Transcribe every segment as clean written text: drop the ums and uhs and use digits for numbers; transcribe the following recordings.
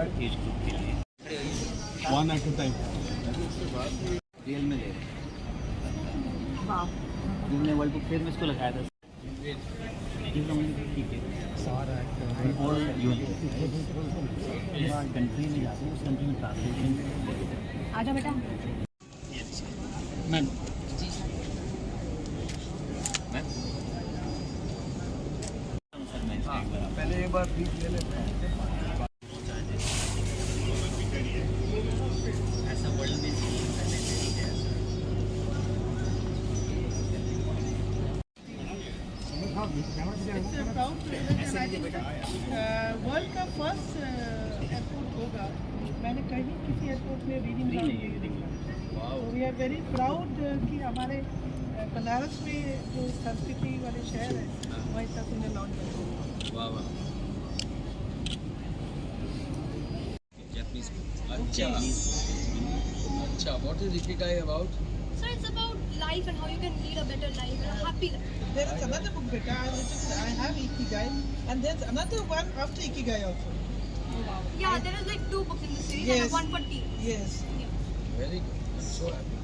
Age group के लिए। One at a time real में ले रहे हमने वर्ल्ड बुक फेयर में इसको लगाया था। ठीक है और जिस कंट्री में जाते हैं उस कंट्री में ट्रांसलेशन। आजा बेटा। मैम पहले एक बार बीच ले लेते हैं। ऐसा वर्ल्ड में वर्ल्ड का फर्स्ट एयरपोर्ट होगा। मैंने कहीं किसी एयरपोर्ट में reading we are very proud कि हमारे बनारस में जो संस्कृति वाले शहर है वहाँ इतना सुंदर लॉन्च बना। अच्छा, what is Ikigai about? So it's about life and how you can lead a better life and a happy life. There is another book, beta. I have Ikigai, and there's another one after Ikigai also. Yeah, there is like 2 books in the series Yes. and one for teen. Yes. Very good. I'm so happy.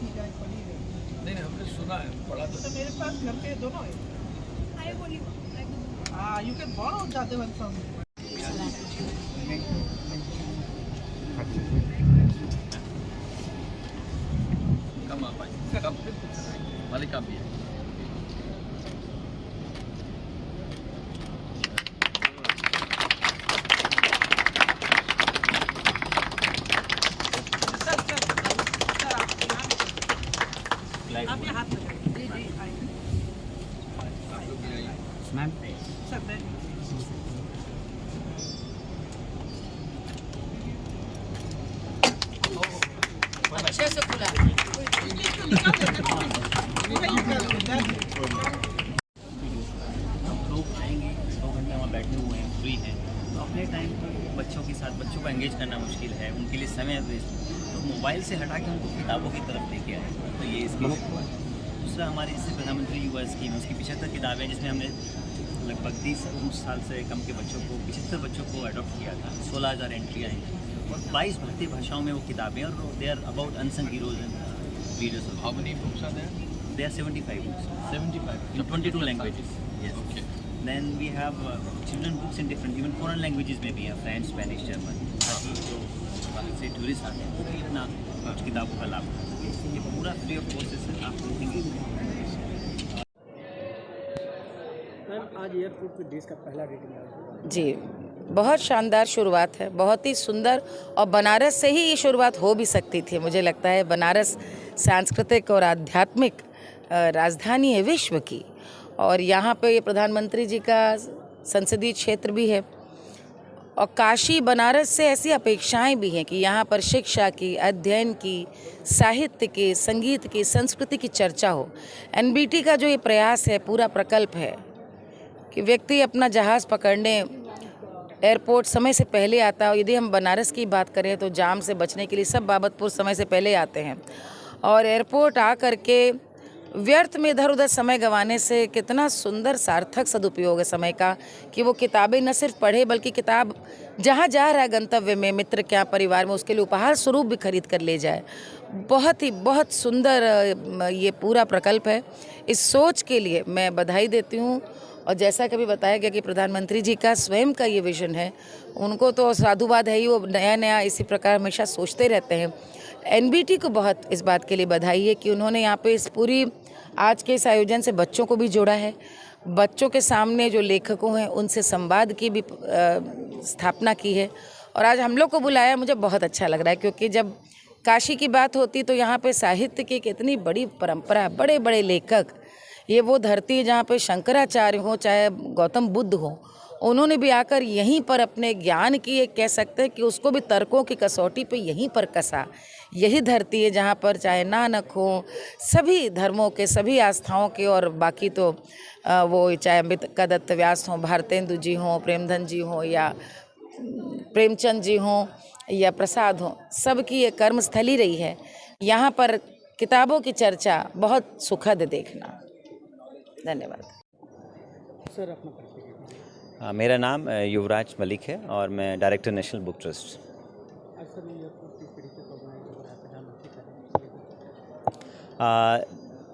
Ikigai पढ़ी है। नहीं हमने सुना है, पढ़ा तो मेरे पास घर पे दोनों है। I have only one. I have the book. You can borrow the other one from me. कम आ पाए कम मालिक आप भी है। आप ये हाथ लगाइए। जी जी आइए। मैम सर मैं अच्छे से खुला। लोग आएंगे 2 घंटे वहाँ बैठे हुए हैं, फ्री हैं, तो अपने टाइम पर बच्चों के साथ बच्चों को एंगेज करना मुश्किल है, उनके लिए समय वेस्ट, तो मोबाइल से हटा के उनको किताबों की तरफ लेके आए। तो ये इसकी दूसरा हमारी इससे प्रधानमंत्री युवा स्कीम है, उसकी 75 किताबें जिसमें हमने लगभग 30 साल से कम के बच्चों को 75 बच्चों को अडॉप्ट किया था। 16,000 एंट्री आई और 22 भारतीय भाषाओं में वो किताबें और they are about unsung heroes and leaders. How many books are there? There are 75 books 75 in 22 languages. Yes. Okay. Then we have children books in different, even foreign languages में भी है, French, Spanish, German। ताकि जो बाहर से tourist आते हैं वो भी अपना कुछ किताबों का लाभ उठा सकें। ये पूरा फ्री ऑफ कॉस्ट है, आप देखेंगे। मैम आज एयरपोर्ट पे देश का पहला रेटिंग आया। जी, बहुत शानदार शुरुआत है, बहुत ही सुंदर, और बनारस से ही ये शुरुआत हो भी सकती थी। मुझे लगता है बनारस सांस्कृतिक और आध्यात्मिक राजधानी है विश्व की, और यहाँ पे ये प्रधानमंत्री जी का संसदीय क्षेत्र भी है, और काशी बनारस से ऐसी अपेक्षाएं भी हैं कि यहाँ पर शिक्षा की, अध्ययन की, साहित्य की, संगीत की, संस्कृति की चर्चा हो। एनबीटी का जो ये प्रयास है, पूरा प्रकल्प है कि व्यक्ति अपना जहाज़ पकड़ने एयरपोर्ट समय से पहले आता है। यदि हम बनारस की बात करें तो जाम से बचने के लिए सब बाबतपुर समय से पहले आते हैं, और एयरपोर्ट आ करके व्यर्थ में इधर उधर समय गंवाने से कितना सुंदर सार्थक सदुपयोग है समय का कि वो किताबें न सिर्फ पढ़े बल्कि किताब जहाँ जा रहा है गंतव्य में, मित्र क्या परिवार में, उसके लिए उपहार स्वरूप भी खरीद कर ले जाए। बहुत सुंदर ये पूरा प्रकल्प है। इस सोच के लिए मैं बधाई देती हूँ, और जैसा कभी बताया गया कि प्रधानमंत्री जी का स्वयं का ये विजन है, उनको तो साधुवाद है ही, वो नया नया इसी प्रकार हमेशा सोचते रहते हैं। एनबीटी को बहुत इस बात के लिए बधाई है कि उन्होंने यहाँ पे इस पूरी आज के इस आयोजन से बच्चों को भी जोड़ा है, बच्चों के सामने जो लेखकों हैं उनसे संवाद की भी स्थापना की है, और आज हम लोग को बुलाया। मुझे बहुत अच्छा लग रहा है क्योंकि जब काशी की बात होती तो यहाँ पे साहित्य की कितनी बड़ी परंपरा, बड़े बड़े लेखक, ये वो धरती है जहाँ पे शंकराचार्य हो चाहे गौतम बुद्ध हो, उन्होंने भी आकर यहीं पर अपने ज्ञान की, एक कह सकते हैं कि उसको भी तर्कों की कसौटी पे यहीं पर कसा। यही धरती है जहाँ पर चाहे नानक हो, सभी धर्मों के, सभी आस्थाओं के, और बाकी तो वो चाहे अम्बिका दत्त व्यास हों, भारतेंदु जी हों, प्रेमधन जी हों, या प्रेमचंद जी हों, या प्रसाद हों, सबकी ये कर्मस्थली रही है। यहाँ पर किताबों की चर्चा बहुत सुखद देखना। धन्यवाद। सर अपना परिचय। मेरा नाम युवराज मलिक है और मैं डायरेक्टर नेशनल बुक ट्रस्ट। आज सभी एयरपोर्ट किस तरीके से ऑर्गेनाइज हो रहा है, प्रधानमंत्री करें?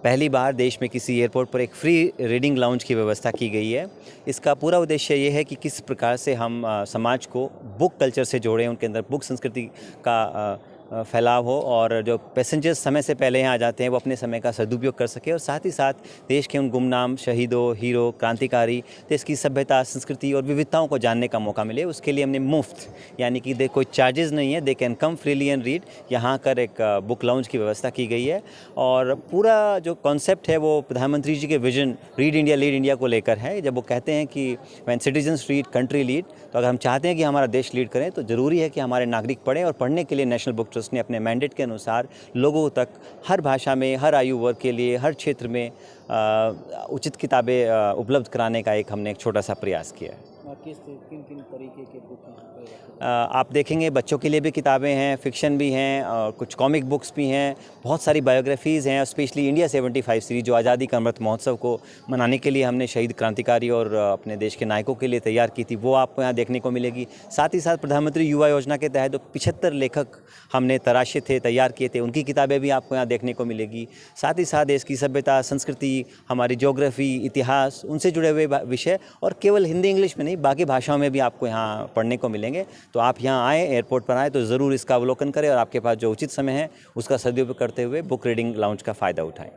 पहली बार देश में किसी एयरपोर्ट पर एक फ्री रीडिंग लाउंज की व्यवस्था की गई है। इसका पूरा उद्देश्य ये है कि किस प्रकार से हम समाज को बुक कल्चर से जोड़ें, उनके अंदर बुक संस्कृति का फैलाव हो और जो पैसेंजर्स समय से पहले यहाँ आ जाते हैं वो अपने समय का सदुपयोग कर सके और साथ ही साथ देश के उन गुमनाम शहीदों, हीरो, क्रांतिकारी, देश की सभ्यता, संस्कृति और विविधताओं को जानने का मौका मिले। उसके लिए हमने मुफ्त, यानी कि कोई चार्जेस नहीं है, they can come freely and read, यहाँ कर एक बुक लाउंज की व्यवस्था की गई है। और पूरा जो कॉन्सेप्ट है वो प्रधानमंत्री जी के vision read India lead India को लेकर है। जब वो कहते हैं कि when citizens read country lead, तो अगर हम चाहते हैं कि हमारा देश लीड करें तो ज़रूरी है कि हमारे नागरिक पढ़ें और पढ़ने के लिए नेशनल बुक ट्रस्ट ने अपने मैंडेट के अनुसार लोगों तक हर भाषा में, हर आयु वर्ग के लिए, हर क्षेत्र में उचित किताबें उपलब्ध कराने का हमने एक छोटा सा प्रयास किया है। किन किन तरीके के बुक हैं? आप देखेंगे बच्चों के लिए भी किताबें हैं, फिक्शन भी हैं और कुछ कॉमिक बुक्स भी हैं, बहुत सारी बायोग्राफीज़ हैं। स्पेशली इंडिया 75 सीरीज़ जो आज़ादी का अमृत महोत्सव को मनाने के लिए हमने शहीद क्रांतिकारी और अपने देश के नायकों के लिए तैयार की थी, वो आपको यहाँ देखने को मिलेगी। साथ ही साथ प्रधानमंत्री युवा योजना के तहत जो 75 लेखक हमने तराशे थे, तैयार किए थे, उनकी किताबें भी आपको यहाँ देखने को मिलेगी। साथ ही साथ देश की सभ्यता, संस्कृति, हमारी ज्योग्राफी, इतिहास, उनसे जुड़े हुए विषय और केवल हिंदी इंग्लिश में नहीं बाकी भाषाओं में भी आपको यहाँ पढ़ने को मिलेंगे। तो आप यहाँ आएँ, एयरपोर्ट पर आएँ तो ज़रूर इसका अवलोकन करें और आपके पास जो उचित समय है उसका सदुपयोग करते हुए बुक रीडिंग लाउंज का फ़ायदा उठाएं।